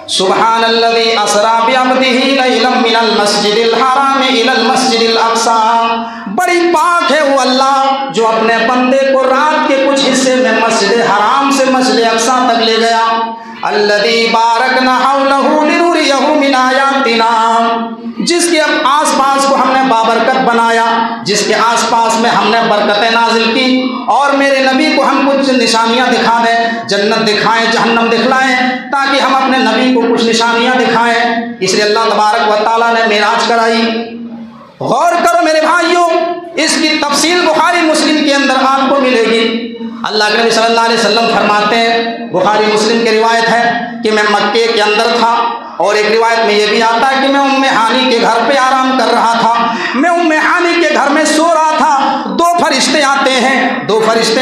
सुब्हानल्लज़ी असरा बिअब्दिही लैलन मिनल मस्जिदिल हराम इलल मस्जिदिल अक़सा। बड़ी पाक है वो अल्लाह जो अपने बंदे को रात के कुछ हिस्से में मस्जिद हराम से मस्जिद अक़सा तक ले गया। अल्लज़ी बारकना हौलहू लिनुरियहू मिन आयातिना, जिसके अब आसपास को हमने बाबरकत बनाया, जिसके आसपास में हमने बरकतें नाजिल की। और मेरे नबी को हम कुछ निशानियां दिखा दें, जन्नत दिखाएं, जहन्नम दिखलाएं, ताकि हम अपने नबी को कुछ निशानियां दिखाएं। इसलिए अल्लाह तबारक व तआला ने मेराज कराई। गौर करो मेरे भाइयों, इसकी तफसील बुखारी मुस्लिम के अंदर आपको मिलेगी। अल्लाह के नबी सल्लल्लाहु अलैहि वसल्लम फरमाते हैं, बुखारी मुस्लिम की रिवायत है कि मैं मक्के के अंदर था, और एक रिवायत में ये भी आता है कि मैं उम्मे हानी के घर पे आराम कर रहा था। मैं उम्मे हानी के घर में सो रहा था। दो फरिश्ते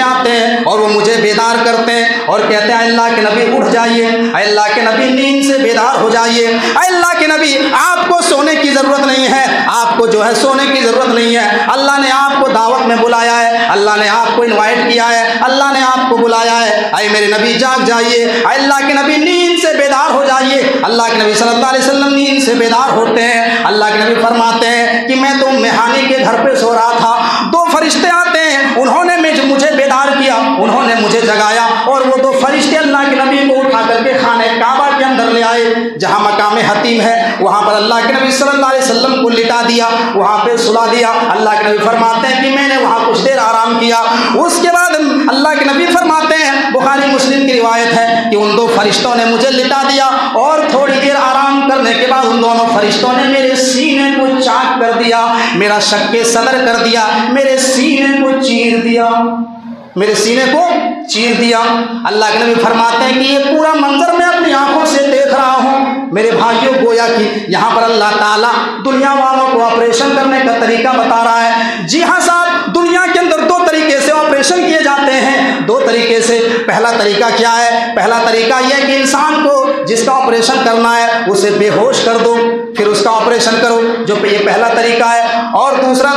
आते हैं और वो मुझे बेदार करते हैं और कहते हैं अल्लाह के नबी उठ जाइए, अल्लाह के नबी नींद से बेदार हो जाइए, अल्लाह के नबी आपको सोने की ज़रूरत नहीं है, आपको जो है सोने की ज़रूरत नहीं है। अल्लाह ने आपको दावत में बुलाया है, अल्लाह ने आपको इन्वाइट किया है, अल्लाह ने आपको बुलाया है। अरे मेरे नबी जाग जाइए, अल्लाह के नबी नींद से बेदार हो जाइए। अल्लाह के नबी सल्लल्लाहु अलैहि वसल्लम नींद से बेदार होते हैं। अल्लाह के नबी फरमाते हैं कि मैं तो उम्मे हानी के घर पे सो रहा था, दो फरिश्ते आते हैं, उन्होंने मुझे बेदार किया, उन्होंने मुझे जगाया, और वो दो फरिश्ते अल्लाह के नबी को उठा करके खाने काबा के अंदर ले आए, जहाँ मकाम हतीम है। वहाँ पर अल्लाह के नबी सल्लल्लाहु अलैहि वसल्लम को लिटा दिया, वहाँ पे सुला दिया। अल्लाह के नबी फरमाते हैं कि मैंने वहाँ कुछ देर आराम किया। उसके बाद अल्लाह के नबी फरमाते हैं, बुखारी मुस्लिम की रिवायत है कि उन दो फरिश्तों ने मुझे लिटा दिया, और थोड़ी देर आराम करने के बाद उन दोनों फरिश्तों ने मेरे सीने को चाक कर दिया, मेरा शक्के सदर कर दिया, मेरे सीने को चीर दिया, मेरे सीने को चीर दिया। अल्लाह के नबी फरमाते हैं कि ये पूरा मंजर मैं अपनी आंखों से देख रहा हूँ। मेरे भाइयों, गोया कि यहाँ पर अल्लाह ताला दुनिया वालों को ऑपरेशन करने का तरीका बता रहा है। जी हाँ साहब, दुनिया के अंदर दो तरीके से ऑपरेशन किए जाते हैं, दो तरीके से। पहला तरीका क्या है? पहला तरीका यह कि इंसान को जिसका ऑपरेशन करना है उसे बेहोश कर दो, फिर उसका ऑपरेशन करो, जो ये पहला तरीका है। और दूसरा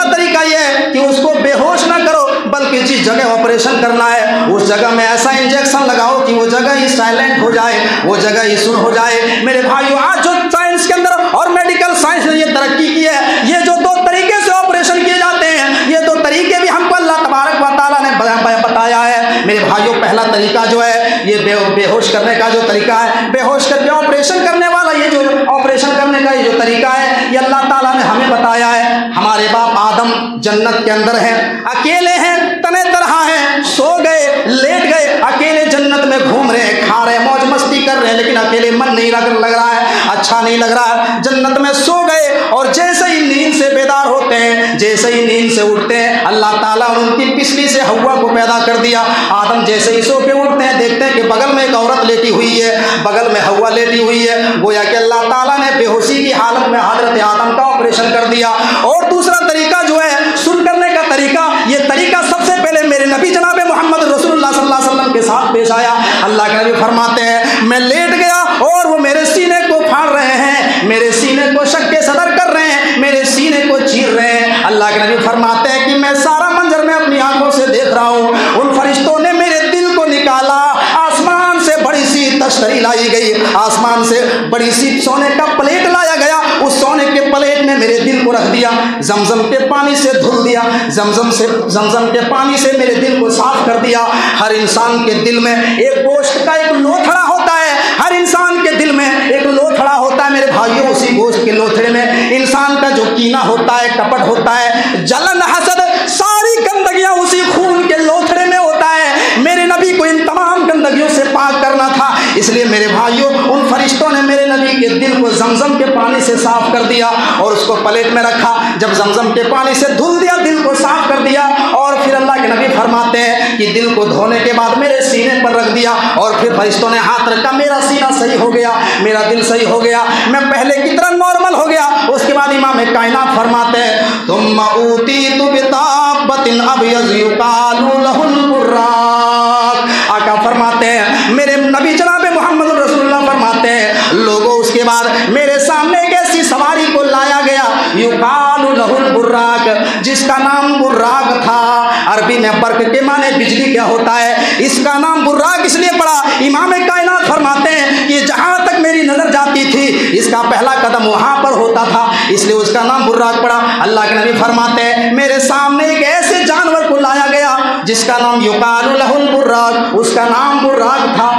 तरीका यह है कि उसको बेहोश ना करो, बल्कि जिस जगह ऑपरेशन करना है उस जगह में ऐसा इंजेक्शन लगाओ कि वो जगह ही साइलेंट हो जाए, वो जगह ही सुन हो जाए। मेरे भाइयों, आज जो साइंस के अंदर और मेडिकल साइंस ने ये तरक्की की है, ये जो दो तरीके से ऑपरेशन किए जाते हैं, ये दो तरीके भी हमको अल्लाह तबारक व तआला ने बताया है। मेरे भाइयों, पहला तरीका जो है ये बेहोश करने का जो तरीका है, बेहोश करके ऑपरेशन करने वाला, ये जो ऑपरेशन करने का ये जो तरीका है, ये अल्लाह ताला ने हमें बताया है। हमारे बाप आदम जन्नत के अंदर हैं, अकेले हैं, तने तरह हैं, सो गए, लेट गए, अकेले जन्नत में घूम रहे हैं, खा रहे हैं, मौज मस्ती कर रहे हैं, लेकिन अकेले मन नहीं लग रहा है, अच्छा नहीं लग रहा है। जन्नत में सो गए और जैसे ही नींद से बेदार होते हैं, जैसे ही नींद से उठते हैं, अल्लाह ताला उनकी पिछली से हव्वा को पैदा कर दिया। आदम जैसे ही सो के उठते हैं, देखते हैं कि बगल में एक औरत लेटी हुई है, बगल में हव्वा लेटी हुई है। गोया कि अल्लाह ताला ने बेहोशी की हालत में हजरत आदम का ऑपरेशन कर दिया। और दूसरा तरीका जो है सुन करने का तरीका, ये तरीका सबसे पहले मेरे नबी जनाब मोहम्मद रसूलुल्लाह सल्लल्लाहु अलैहि वसल्लम के साथ पेश आया। अल्लाह के नबी फरमाते हैं, मैं लेट गया और वो मेरे सीने को फाड़ रहे हैं, मेरे सीने को शक्के सदर कर रहे हैं, मेरे सीने को चीर रहे हैं। अल्लाह के नबी फरमाते हैं कि मैं सारा मंजर में अपनी आंखों से देख रहा हूँ। उन फरिश्तों ने मेरे दिल को निकाला, आसमान से बड़ी सी तश्तरी लाई गई, आसमान से बड़ी सी सोने का प्लेट लाया गया, उस सोने के प्लेट में मेरे दिल को रख दिया, जमजम के पानी से धुल दिया, जमजम के पानी से मेरे दिल को साफ कर दिया। हर इंसान के दिल में एक गोश्त का एक लोथड़ा होता है, हर इंसान के दिल में एक लोथड़ा होता है। मेरे भाइयों, उसी गोश्त के लोथड़े में इंसान का जो कीना होता है, कपट होता है, जलन, हसद, सारी गंदगियां उसी खून के लोथड़े में होता है। मेरे नबी को इन तमाम गंदगियों से पाक करना था, इसलिए मेरे भाइयों, उन फरिश्तों ने मेरे नबी के दिल को जमजम के पानी से साफ कर दिया और उसको प्लेट में रखा। जब जमजम के पानी से धुल दिया, दिल को साफ कर दिया, और फिर अल्लाह के नबी फरमाते हैं कि दिल को धोने के बाद मेरे सीने पर रख दिया, और फिर फरिश्तों ने हाथ रखा, मेरा सीना सही हो गया, मेरा दिल सही हो गया, मैं पहले की तरह नॉर्मल हो गया। उसके बाद इमाम कायनात फरमाते हैं, तुम्मा ऊतीतु बिताबतिन अबयज़ युकालु लहुल बुर्राक। आका फरमाते हैं, मेरे नबी जनाब मोहम्मद रसूलुल्लाह फरमाते हैं, लोगों उसके बाद मेरे सामने एक ऐसी सवारी को लाया गया, युकालु लहुल बुर्राक, जिसका नाम बुर्राक था। अरबी में बर्क के माने बिजली क्या होता है, इसका नाम बुर्राक इसलिए पड़ा। इमाम कायनात फरमाते हैं कि कि जहाँ तक मेरी नज़र जाती थी इसका पहला कदम वहाँ पर होता था, इसलिए उसका नाम बुर्राक पड़ा। अल्लाह के नबी फरमाते हैं मेरे सामने एक ऐसे जानवर को लाया गया जिसका नाम युकालु लहुल बुर्राक, उसका नाम बुर्राक था।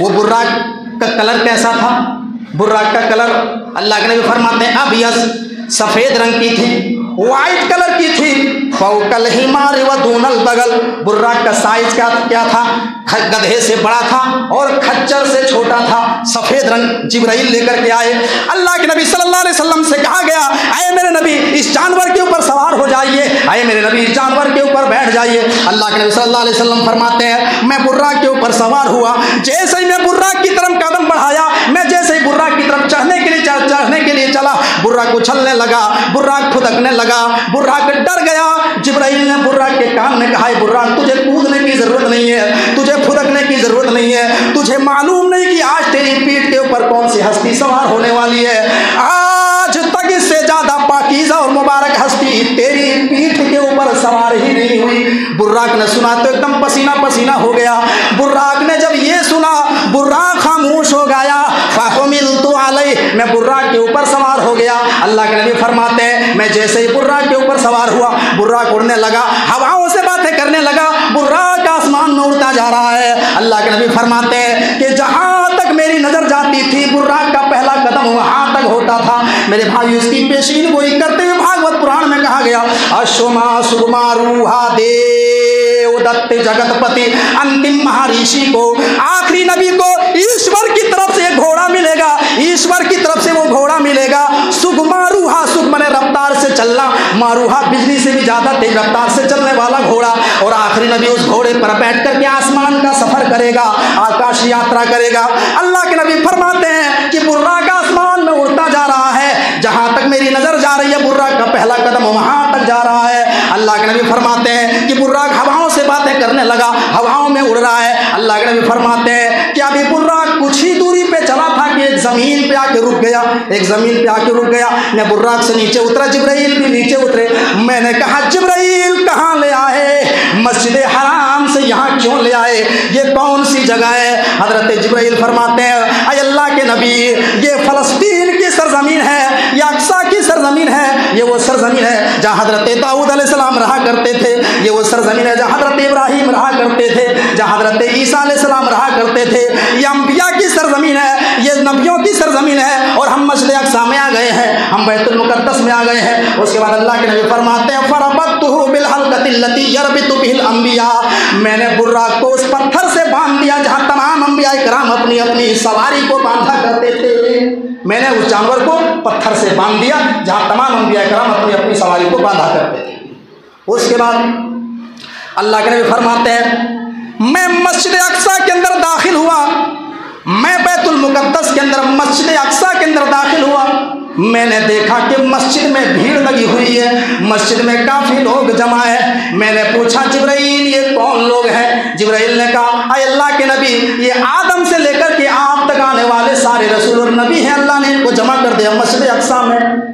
वो बुर्राक का कलर कैसा था? बुर्राक का कलर अल्लाह के नबी फरमाते हैं अबयज़, सफ़ेद रंग की थी, वाइट कलर की थी। फौकल हिमार व दूनल बगल, बुर्राक का साइज क्या था? गधे से बड़ा था और खच्चर से छोटा था। सफ़ेद रंग जिब्राइल लेकर के आए। अल्लाह के नबी सल्लल्लाहु अलैहि वसल्लम से कहा गया आए मेरे नबी इस जानवर के ऊपर सवार हो जाइए, आए मेरे नबी इस जानवर के ऊपर बैठ जाइए। अल्लाह के नबी सल्लल्लाहु अलैहि वसल्लम फरमाते हैं मैं बुर्राक के ऊपर सवार हुआ। जैसे ही मैं बुर्राक की तरफ कदम बढ़ाया, मैं जैसे ही बुर्राक की तरफ चढ़ने के लिए चला, बुर्राक उछलने लगा, बुर्राक फुदकने लगा, बुर्राक डर गया। जिब्राइल ने बुर्राक के कान में कहा बुर्राक तुझे कूदने की जरूरत नहीं है, तुझे फुदकने की जरूरत नहीं है, तुझे मालूम नहीं कि आज तेरी पीठ के ऊपर कौन सी हस्ती सवार होने वाली है। आज तक इससे ज्यादा पाकीज़ा और मुबारक हस्ती तेरी पीठ के ऊपर सवार ही नहीं हुई। बुर्राक ने सुना तो एकदम पसीना पसीना हो गया। बुर्राक ने जब ये सुना बुर्राक खामोश हो गया। फ़हुमिलतु अलैहि, मैं बुर्राक के ऊपर सवार हो गया। अल्लाह के नबी फरमाते हैं मैं जैसे ही बुर्राक के ऊपर सवार हुआ, बुर्राक उड़ने लगा, हवाओं से बातें करने लगा, बुर्राक आसमान में उड़ता जा रहा है। अल्लाह के नबी फरमाते हैं कि जहाँ तक मेरी नजर जाती थी बुर्राक का पहला कदम वहाँ तक होता था। मेरे भाई उसकी पेशीन गोई करते हुए भागवत पुराण में कहा गया अश्वमा सुरमा रूहा देव दत्त जगतपति, अंतिम महर्षि को, आखिरी नबी को ईश्वर की तरफ से घोड़ा मिलेगा, ईश्वर की तरफ से वो घोड़ा मिलेगा। सुगमारूहा, सुग माने रफ्तार से चलना, मारूहा बिजली से भी ज्यादा तेज रफ्तार से चलने वाला घोड़ा। और आखिरी नबी उस घोड़े पर बैठ कर के आसमान का सफर करेगा, आकाश यात्रा करेगा। अल्लाह के नबी फरमाते हैं कि बुर्राक आसमान में उड़ता जा रहा है, जहां तक मेरी नजर जा रही है बुर्राक का पहला कदम वहां तक जा रहा है। अल्लाह के नबी फरमाते हैं कि बुर्राक हवाओं से बातें करने लगा, हवाओं में उड़ रहा है। अल्लाह के नबी फरमाते हैं कि अभी बुर्राक कुछ ही दूरी पे चला था कि एक जमीन पे आके रुक गया, एक जमीन पे आके रुक गया। मैं बुर्राक से नीचे उतरा, जिब्राइल भी नीचे उतरे। मैंने कहा जिब्राइल कहाँ ले आए, मस्जिद हराम से यहाँ क्यों ले आए, ये कौन सी जगह है? हजरत जिब्राइल फरमाते हैं अय अल्लाह के नबी ये फलस्तीन की सरजमीन है, ये अक्सा की सरजमीन है, ये वो सरजमीन है जहाँ हजरत दाऊद अलैहिस्सलाम रहा करते थे, ये वो सरजमीन है जहाँ हजरत इब्राहिम रहा करते थे, जहाँ हजरत ईसा अलैहिस्सलाम रहा करते थे। ये अंबिया की सरजमीन है, ये नबियों की सरजमीन है। और हम मस्जिद अक्सा में आ गए हैं, हम बैतुल मुकद्दस में आ गए हैं। उसके बाद अल्लाह के नबी फरमाते हैं फरबतुहु बिल हलकतिल लती यरबितु बिहिल अंबिया, मैंने बुर्राक को उस पत्थर से बांध दिया जहाँ तमाम अंबिया इकराम अपनी अपनी सवारी को बांधा करते थे। मैंने उस जानवर को पत्थर से बांध दिया जहाँ तमाम अंबिया इकराम अपनी अपनी सवारी को बांधा करते थे। उसके बाद अल्लाह के नबी फरमाते हैं मैं मस्जिद अक्सा के अंदर दाखिल हुआ, मैं बैतुल मुकद्दस के अंदर मस्जिद अक्सा के अंदर दाखिल हुआ। मैंने देखा कि मस्जिद में भीड़ लगी हुई है, मस्जिद में काफ़ी लोग जमा है। मैंने पूछा जिब्राइल ये कौन लोग हैं? जिब्राइल ने कहा अय अल्लाह के नबी ये आदम से लेकर के आप तक आने वाले सारे रसूल और नबी हैं, अल्लाह ने इनको जमा कर दिया मस्जिद अक्सा में।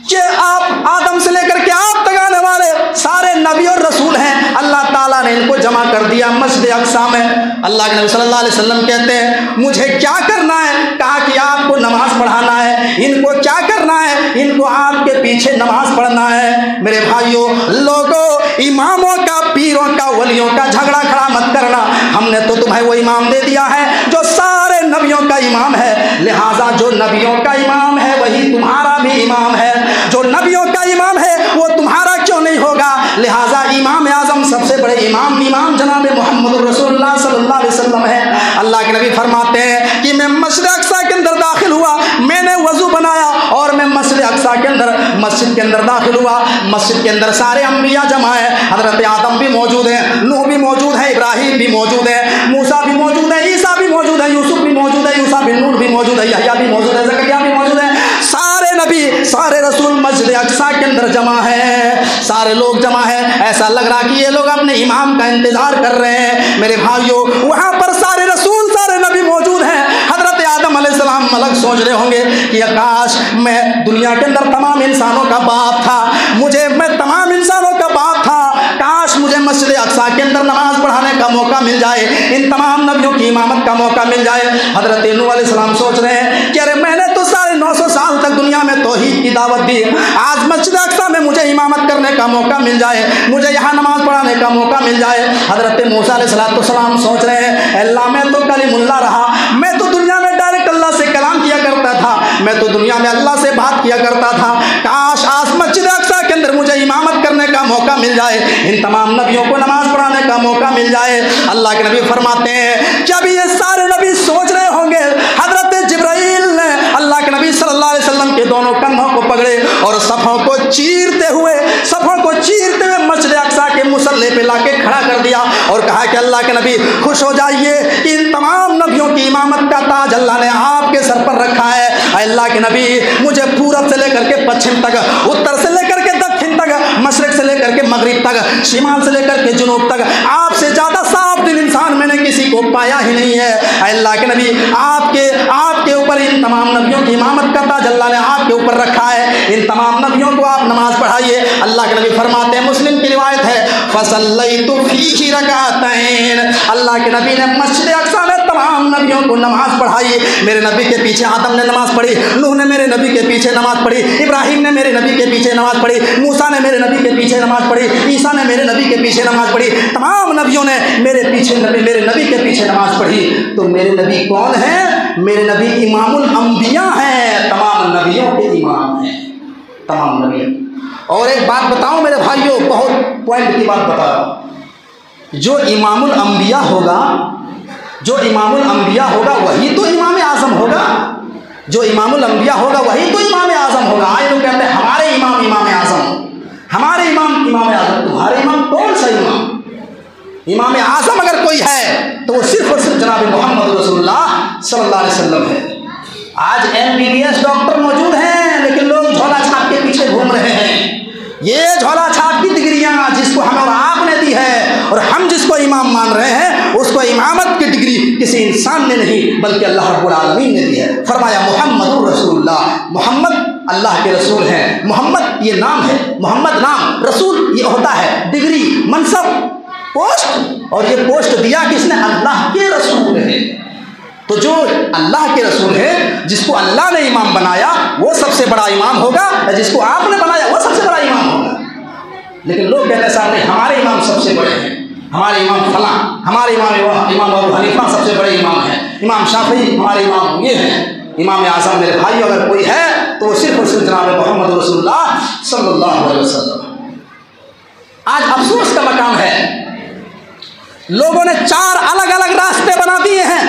कि आप आदम से लेकर के आप तक आने वाले सारे नबी और रसूल हैं, अल्लाह ताला ने इनको जमा कर दिया मस्जिद अक्सा में। अल्लाह के नबी सल्लल्लाहु अलैहि वसल्लम कहते हैं मुझे क्या करना है? कहा कि आपको नमाज पढ़ाना है। इनको क्या करना है? इनको आपके पीछे नमाज पढ़ना है। मेरे भाइयों लोगों, इमामों का, पीरों का, वलियों का झगड़ा खड़ा मत करना। हमने तो तुम्हें वो इमाम दे दिया है जो सारे नबियों का इमाम है, लिहाजा जो नबियों का इमाम है वही तुम्हारा भी इमाम है। जो नबियों का इमाम है वो तुम्हारा क्यों नहीं होगा? लिहाजा इमाम आजम सबसे बड़े इमाम जनाब मोहम्मद रसूलुल्लाह सल्लल्लाहु अलैहि वसल्लम है। अल्लाह के नबी फरमाते हैं कि मैं मस्जिद अक्सा के अंदर दाखिल हुआ, मैंने वजू बनाया और मैं मस्जिद अक्सा के अंदर मस्जिद के अंदर दाखिल हुआ। मस्जिद के अंदर सारे अंबिया जमा है, हजरत आदम भी मौजूद है, नूह भी मौजूद है, इब्राहिम भी मौजूद है, मूसा भी मौजूद है, ईसा भी मौजूद है, यूसुफ भी मौजूद है, यूसा बिन नून भी मौजूद है, यहया भी मौजूद है, ज़करिया भी मौजूद है। सारे नबी सारे रसूल मस्जिद अक्सा के अंदर जमा है, सारे लोग जमा है। ऐसा लग रहा कि ये लोग अपने इमाम का इंतजार कर रहे हैं। मेरे भाइयों वहाँ पर सारे रसूल सारे नबी मौजूद हैं। हजरत आदम अलैहिस्सलाम मलक सोच रहे होंगे कि काश मैं दुनिया के अंदर तमाम इंसानों का बाप था, मैं तमाम इंसानों का बाप था, काश मुझे मुझे मस्जिद अक्सा के अंदर नमाज पढ़ाने का मौका मिल जाए, इन तमाम नबियों की इमामत का मौका मिल जाए। हजरत नूह अलैहिस्सलाम सोच रहे हैं कि अरे मैंने तो 950 साल तक दुनिया में तौहीद की दावत दी, आज मस्जिद अक्सा में मुझे इमामत करने का मौका मिल जाए, मुझे यहाँ नमाज पढ़ाने का मौका मिल जाए। हजरत मूसा अलैहिस्सलाम सोच रहे हैं अल्लाह मैं तो कलीमुल्लाह रहा, मैं तो दुनिया में डायरेक्ट अल्लाह से कलाम किया करता था, मैं तो दुनिया में अल्लाह से बात किया करता था, काश आज मस्जिद अक्सा के अंदर मुझे इमामत करने का मौका मिल जाए, इन तमाम नबियों को नमाज पढ़ाने का मौका मिल जाए। अल्लाह के नबी फरमाते हैं कि अभी ये सारे नबी सोच रहे होंगे, हजरत जिब्राइल ने अल्लाह के नबी सल्लल्लाहु अलैहि वसल्लम के दोनों कंधों को पकड़े और सफ़ों को चीरते हुए मस्जिद अक्सा के मुसल्ले पे लाके खड़ा कर दिया और कहा कि अल्लाह के नबी खुश हो जाइए, इन तमाम नबियों की इमामत का ताज अल्लाह ने आपके सर पर रखा है। अल्लाह के नबी मुझे पूरब से लेकर के पश्चिम तक, उत्तर से लेकर के दक्षिण तक, मशरिक से लेकर के मगरिब तक, शिमाल से लेकर के जुनूब तक, आपसे ज़्यादा साफ दिल इंसान मैंने किसी को पाया ही नहीं है। अल्लाह के नबी आपके ऊपर इन तमाम नबियों की इमामत का ताज अल्लाह ने आपके ऊपर रखा है, इन तमाम नबियों को आप नमाज पढ़ाइए। अल्लाह के नबी फरमाते हैं, मुस्लिम की रिवायत है, फसल्लैतु फीही रकातैन, अल्लाह के नबी ने मस्जिद अक्सा में तमाम नबियों को नमाज पढ़ाई। मेरे नबी के पीछे आदम ने नमाज पढ़ी, नूह ने मेरे नबी के पीछे नमाज पढ़ी, इब्राहिम ने मेरे नबी के पीछे नमाज पढ़ी, मूसा ने मेरे नबी के पीछे नमाज पढ़ी, ईसा ने मेरे नबी के पीछे नमाज पढ़ी, तमाम नबियों ने मेरे नबी के पीछे नमाज पढ़ी। तो मेरे नबी कौन है? मेरे नबी इमामुल अंबिया हैं, तमाम नबियों के इमाम हैं, तमाम नबियों। और एक बात बताऊं मेरे भाइयों, बहुत पॉइंट की बात बता रहा हूं, जो इमामुल अंबिया होगा, जो इमामुल अंबिया होगा वही तो इमाम आज़म होगा, जो इमामुल अंबिया होगा वही तो इमाम आज़म होगा। आज लोग कहते हैं हमारे इमाम आज़म, हमारे इमाम आज़म, तुम्हारे इमाम कौन सा इमाम? इमाम आज़म अगर कोई है तो वो सिर्फ और सिर्फ जनाब मोहम्मद रसूलुल्लाह सल्लल्लाहु अलैहि वसल्लम है। आज MBBS डॉक्टर मौजूद हैं, लेकिन लोग झोला छाप के पीछे घूम रहे हैं। ये झोला छाप की डिग्रियाँ जिसको हमें और आपने दी है और हम जिसको इमाम मान रहे हैं, उसको इमामत की डिग्री किसी इंसान ने नहीं बल्कि अल्लाह रब्बुल आलमीन ने दी है। फरमाया मोहम्मद रसूलुल्लाह, मोहम्मद अल्लाह के रसूल हैं। मोहम्मद ये नाम है, मोहम्मद नाम, रसूल ये होता है डिग्री, मनसब, पोस्ट, और ये पोस्ट दिया किसने? अल्लाह के रसूल है। तो जो अल्लाह के रसूल है, जिसको अल्लाह ने इमाम बनाया वो सबसे बड़ा इमाम होगा, जिसको आपने बनाया वो सबसे बड़ा इमाम होगा। लेकिन लोग कहते हैं साहब नहीं, हमारे इमाम सबसे बड़े हैं, हमारे इमाम फला, हमारे इमाम अबू हनीफा सबसे बड़े इमाम हैं, इमाम शाफी हमारे इमाम ये हैं। इमाम आज़म मेरे भाई अगर कोई है तो वो सिर्फ और सिर्फ जनाब मोहम्मद रसूलुल्लाह सल्लल्लाहु अलैहि वसल्लम। आज अफसोस का मकाम है, लोगों ने 4 अलग अलग रास्ते बना दिए हैं,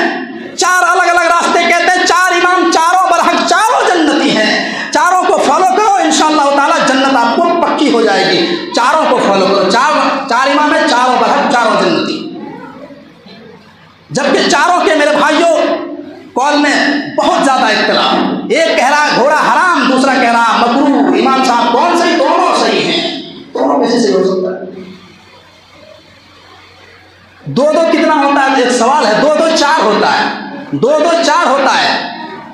4 अलग अलग रास्ते कहते हैं, 4 इमाम, चारों बरहक, चारों जन्नती हैं, चारों को फॉलो करो इंशाअल्लाह ताला जन्नत आपको पक्की हो जाएगी। चारों को फॉलो करो, 4 इमाम है, चारों बरहक, चारों जन्नती। जबकि चारों के मेरे भाइयों कौल में बहुत ज़्यादा इख्तिलाफ, एक कह रहा घोड़ा हराम, दूसरा कह रहा मकरूह। इमाम साहब कौन सही? दोनों सही हैं, दोनों कैसे सही हो सकता है? 2-2 कितना होता है? एक सवाल है। 2-2 4 होता है, 2-2 4 होता है।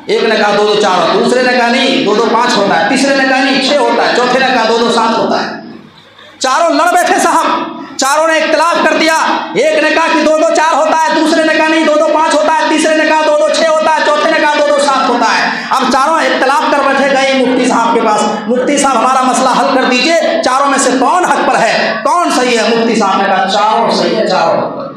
एक ने कहा 2-2 4 होता है, दूसरे ने कहा नहीं 2-2 5 होता है, तीसरे ने कहा नहीं 6 होता है, चौथे ने कहा 2-2 7 होता है। चारों लड़ बैठे साहब, चारों ने इख्तिलाफ कर दिया। एक ने कहा कि 2-2 4 होता है, दूसरे ने कहा नहीं 2-2 5 होता है, तीसरे ने कहा 2-2 6 होता है, चौथे ने कहा 2-2 7 होता है। अब चारों इख्तिलाफ कर बैठे, गए मुफ्ती साहब के पास, मुफ्ती साहब हमारा मसला हल कर दीजिए, चारों में से कौन हक पर है, कौन सही है? मुफ्ती साहब ने कहा चारों सही है, चारों हक पर।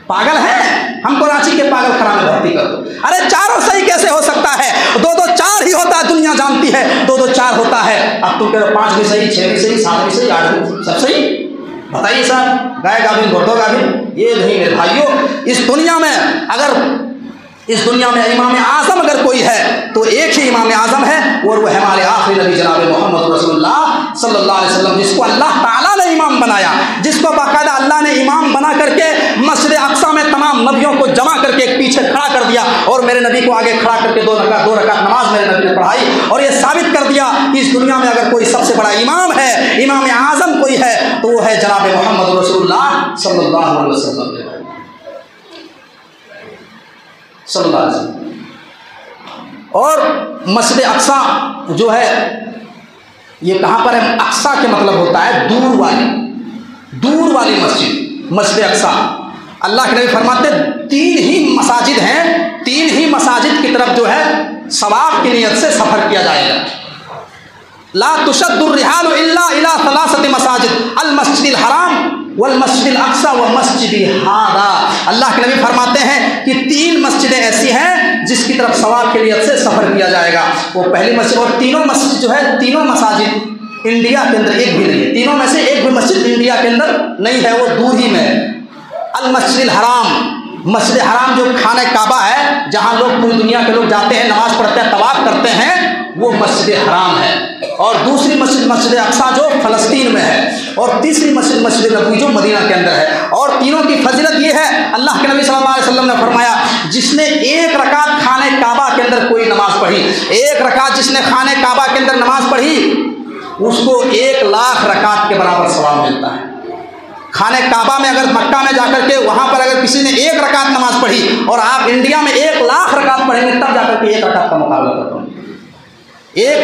पागल है? हमको रांची के पागल खाना में भर्ती कर दो। अरे चारों सही कैसे हो सकता है? 2-2 4 ही होता है, दुनिया जानती है 2-2 4 होता है। अब तुम कह रहे 5 भी सही, 6 भी सही, 7 भी सही, 8 भी सब सही। बताइए साहब, गाय गाभिन घोटो गाभिन? ये नहीं मेरे भाइयों, इस दुनिया में इमाम आज़म अगर कोई है तो एक ही इमाम आज़म है, और वो हमारे आखिरी नबी जनाब मोहम्मद रसूलुल्लाह सल्लल्लाहु अलैहि वसल्लम, जिसको अल्लाह ताला ने इमाम बनाया, जिसको बाकायदा अल्लाह ने इमाम बना करके मस्जिद अक्सा में तमाम नबियों को जमा करके एक पीछे खड़ा कर दिया, और मेरे नबी को आगे खड़ा करके 2 रकात नमाज मेरे नबी ने पढ़ाई, और ये साबित कर दिया कि इस दुनिया में अगर कोई सबसे बड़ा इमाम है, इमाम आज़म कोई है, तो वो है जनाब मोहम्मद रसूलुल्लाह सल्लल्लाहु अलैहि वसल्लम। और मस्जिद अक्सा जो है ये कहाँ पर है? अक्सा के मतलब होता है दूर वाली मस्जिद, मस्जिद अक्सा। अल्लाह के नबी फरमाते 3 ही मसाजिद हैं, 3 ही मसाजिद की तरफ जो है सवाब की नियत से सफ़र किया जाएगा। ला तुशद्दुर रिहाल इल्ला इला सलासति मसाजिद अल मस्जिदिल हराम वल मस्जिदिल अक्सा व मस्जिदी हादा। अल्लाह के नबी फरमाते हैं कि 3 मस्जिदें ऐसी हैं जिसकी तरफ सवाब की नियत से सफ़र किया जाएगा। वो पहली मस्जिद, और तीनों मस्जिद जो है, तीनों मसाजिद इंडिया के अंदर एक भी नहीं है। तीनों में से एक भी मस्जिद इंडिया के अंदर नहीं है, वो दूर ही में है। अल मस्जिदिल हराम, मस्जिद हराम जो खाने काबा है, जहाँ लोग पूरी दुनिया के लोग जाते हैं, नमाज पढ़ते हैं, तवाफ करते हैं, वो मस्जिद हराम है। और दूसरी मस्जिद मस्जिद अक्सा जो फ़लस्तीन में है, और तीसरी मस्जिद मस्जिद नबवी जो मदीना के अंदर है। और तीनों की फजीलत ये है, अल्लाह के नबी सल्लल्लाहु अलैहि वसल्लम ने फरमाया, जिसने 1 रकात खाने काबा के अंदर कोई नमाज पढ़ी, 1 रकात जिसने खाने काबा के अंदर नमाज पढ़ी, उसको 1 लाख रकात के बराबर सवाब मिलता है। खाने काबा में अगर मक्का में जाकर के वहाँ पर अगर किसी ने 1 रकात नमाज पढ़ी और आप इंडिया में 1 लाख रकात पढ़ेंगे, तब जाकर के 1 रकात का मुकाबला करते हैं। एक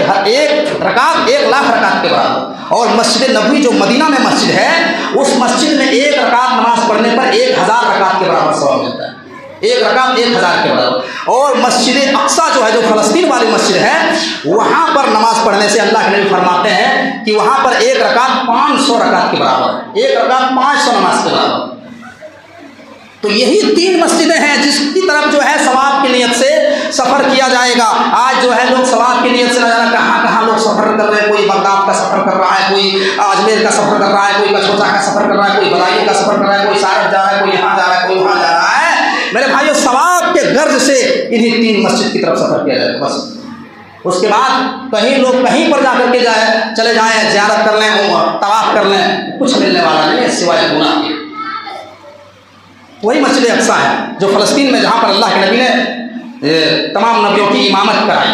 रकात 1 लाख रकात के बराबर। और मस्जिद नबवी जो मदीना में मस्जिद है, उस मस्जिद में 1 रकात नमाज पढ़ने पर 1000 रकात के बराबर सवाब मिलता है। 1 रकात 1000 के बराबर। और मस्जिद अक्सा जो है, जो फ़लस्तीन वाली मस्जिद है, वहाँ पर नमाज पढ़ने से अल्लाह के नबी फरमाते हैं कि वहाँ पर 1 रकात 500 रकात के बराबर है, 1 रकात 500 नमाज के बराबर। तो यही 3 मस्जिदें हैं जिसकी तरफ जो है सवाब की नियत से सफ़र किया जाएगा। आज जो है लोग सवाब की नियत से न जाना कहाँ लोग सफ़र कर रहे हैं। कोई बगदाद का सफ़र कर रहा है, कोई अजमेर का सफ़र कर रहा है, कोई कचौचा का सफ़र कर रहा है, कोई बदायूं का सफ़र कर रहा है, कोई सारत जा रहा है, कोई यहाँ जा रहा है, कोई वहाँ जा रहा है। मेरे भाइयों, सवाब के गर्ज से इन्हीं 3 मस्जिद की तरफ सफ़र किया जाएगा बस। उसके बाद कहीं लोग कहीं पर जाकर के चले जाएँ, ज़ियारत कर लें, तवाफ़ कर लें, कुछ मिलने वाला नहीं है सिवाय गुनाह के। वही मस्जिद अक्सा है जो फ़लस्तीन में, जहाँ पर अल्लाह के नबी ने तमाम नबियों की इमामत कराई।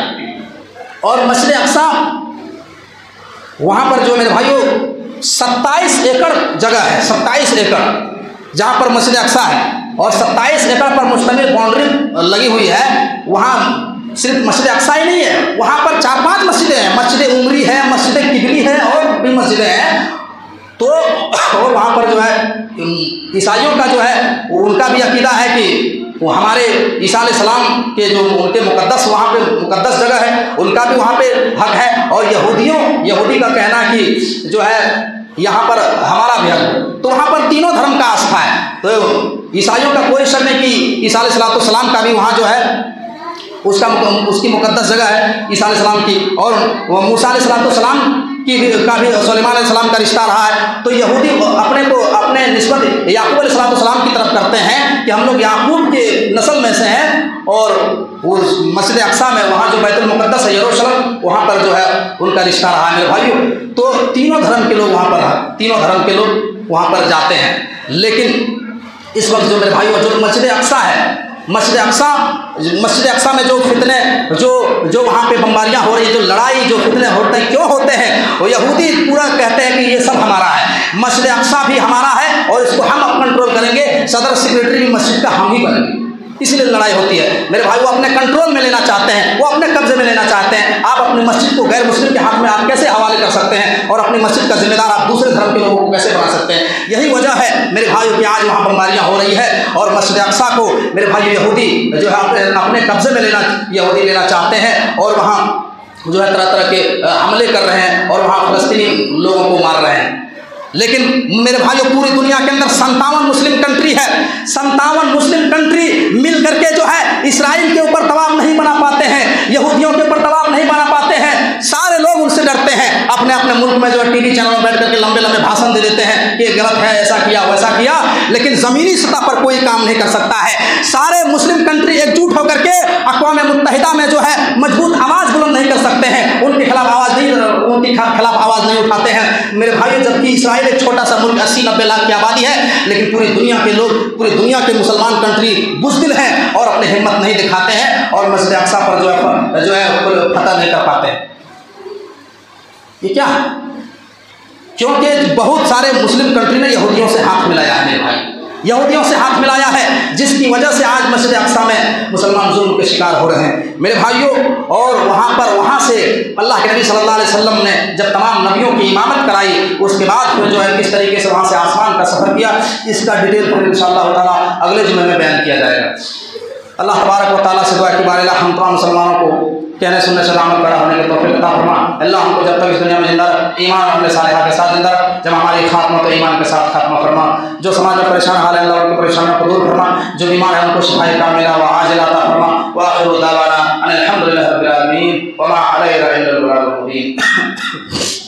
और मस्जिद अक्सा वहाँ पर जो मेरे भाइयों 27 एकड़ जगह है, 27 एकड़ जहाँ पर मस्जिद अक्सा है, और 27 एकड़ पर मुश्तमिल बाउंड्री लगी हुई है। वहाँ सिर्फ मस्जिद अक्सा ही नहीं है, वहाँ पर 4-5 मस्जिदें हैं। मस्जिद उमरी है, मस्जिद किबली है, और भी मस्जिदें हैं। तो और वहाँ पर जो है ईसाइयों का जो है उनका भी अकीदा है कि वो हमारे ईसा अलैहिस्सलाम के जो उनके मुक़द्दस वहाँ पे मुक़द्दस जगह है, उनका भी वहाँ पे हक है। और यहूदी का कहना है कि जो है यहाँ पर हमारा भी हक। तो वहाँ पर तीनों धर्म का आस्था है। तो ईसाइयों का कोई शक नहीं कि ईसा अलैहिस्सलाम का भी वहाँ जो है उसकी मुक़द्दस जगह है ईसा अलैहिस्सलाम की, और मूसा अलैहिस्सलाम का भी सुलेमान अलैहिस्सलाम का रिश्ता रहा है। तो यहूदी अपने निस्बत याकूब अलैहिस्सलाम की तरफ करते हैं कि हम लोग याकूब के नस्ल में से हैं। और उस मस्जिद अक्सा में वहाँ जो बैतुल मुक़द्दस है यरूशलेम, वहाँ पर जो है उनका रिश्ता रहा है मेरे भाइयों। तो तीनों धर्म के लोग वहाँ पर जाते हैं। लेकिन इस वक्त जो मेरे भाइयों जो मस्जिद अक्सा है, मस्जिद अक्सा में जो फितने जो वहाँ पे बमबारियाँ हो रही, जो लड़ाई, जो फितने होते हैं, क्यों होते हैं? वो यहूदी पूरा कहते हैं कि ये सब हमारा है, मस्जिद अक्सा भी हमारा है और इसको हम अब कंट्रोल करेंगे, सदर सेक्रेटरी भी मस्जिद का हम ही बनेंगे। इसलिए लड़ाई होती है मेरे भाई। वो अपने कंट्रोल में लेना चाहते हैं, वो अपने कब्जे में लेना चाहते हैं। आप अपनी मस्जिद को गैर मुस्लिम के हाथ में आप कैसे हवाले कर सकते हैं, और अपनी मस्जिद का जिम्मेदार आप दूसरे धर्म के लोगों को कैसे बना सकते हैं? यही वजह है मेरे भाइयों कि आज वहाँ बमबारियाँ हो रही है, और मस्जिद अक्सा को मेरे भाई यहूदी जो है अपने कब्जे में लेना चाहते हैं, और वहाँ जो है तरह तरह के हमले कर रहे हैं, और वहाँ फ़लस्तीनी लोगों को मार रहे हैं। लेकिन मेरे भाइयों पूरी दुनिया के अंदर 57 मुस्लिम कंट्री है। 57 मुस्लिम कंट्री मिल करके जो है इसराइल के ऊपर दबाव नहीं बना पाते हैं, यहूदियों के ऊपर दबाव नहीं बना पाते हैं। सारे लोग उनसे डरते हैं। अपने अपने मुल्क में जो है टीवी चैनल में बैठ करके लंबे लंबे भाषण दे देते हैं कि गलत है, ऐसा किया वैसा किया, लेकिन ज़मीनी सतह पर कोई काम नहीं कर सकता है। सारे मुस्लिम कंट्री एकजुट होकर के अक़वाम मुत्तहिदा में जो है मजबूत आवाज़ बुलंद नहीं कर सकते हैं, उनके खिलाफ आवाज़ नहीं उठाते हैं मेरे भाइयों। जबकि इसराइल एक छोटा सा मुल्क 80-90 लाख की आबादी है, लेकिन पूरी दुनिया के लोग, पूरी दुनिया के मुसलमान कंट्री बुज़दिल हैं और अपनी हिम्मत नहीं दिखाते हैं, और मस्जिद अक्सा पर जो है फतह नहीं कर पाते हैं। ये क्या है? क्योंकि बहुत सारे मुस्लिम कंट्री ने यहूदियों से हाथ मिलाया है मेरे भाई। यहूदियों से हाथ मिलाया है, जिसकी वजह से आज मस्जिद अक्सा में मुसलमान जुल्म के शिकार हो रहे हैं मेरे भाइयों। और वहाँ से अल्लाह के नबी सल्लल्लाहु अलैहि वसल्लम ने जब तमाम नबियों की इमामत कराई, उसके बाद फिर जो है किस तरीके से वहाँ से आसमान का सफ़र किया, इसका डिटेल फिर इंशाअल्लाह ताला अगले जुमे में बयान किया जाएगा। अल्लाह तबारक व तआला से दुआ की बार हम तमाम मुसलमानों को कहने सुनने से अमल करा होने के तौफीक अता फरमा। अल्लाह हमको जब तक इस दुनिया में जिंदा ईमान अपने सालिहा के साथ जिंदा, जब हमारी खात्मा तो ईमान के साथ खात्मा फरमा। जो समाज में परेशान हाल है अल्लाह उनकी परेशानियों को दूर फरमा, जो बीमार है उनको शिफाए कामिला व आजिला अता फरमा। व आखिरु दावाना अनिल हम्दुलिल्लाहि रब्बिल आलमीन व मा अलैना इल्लल बलागुल मुबीन।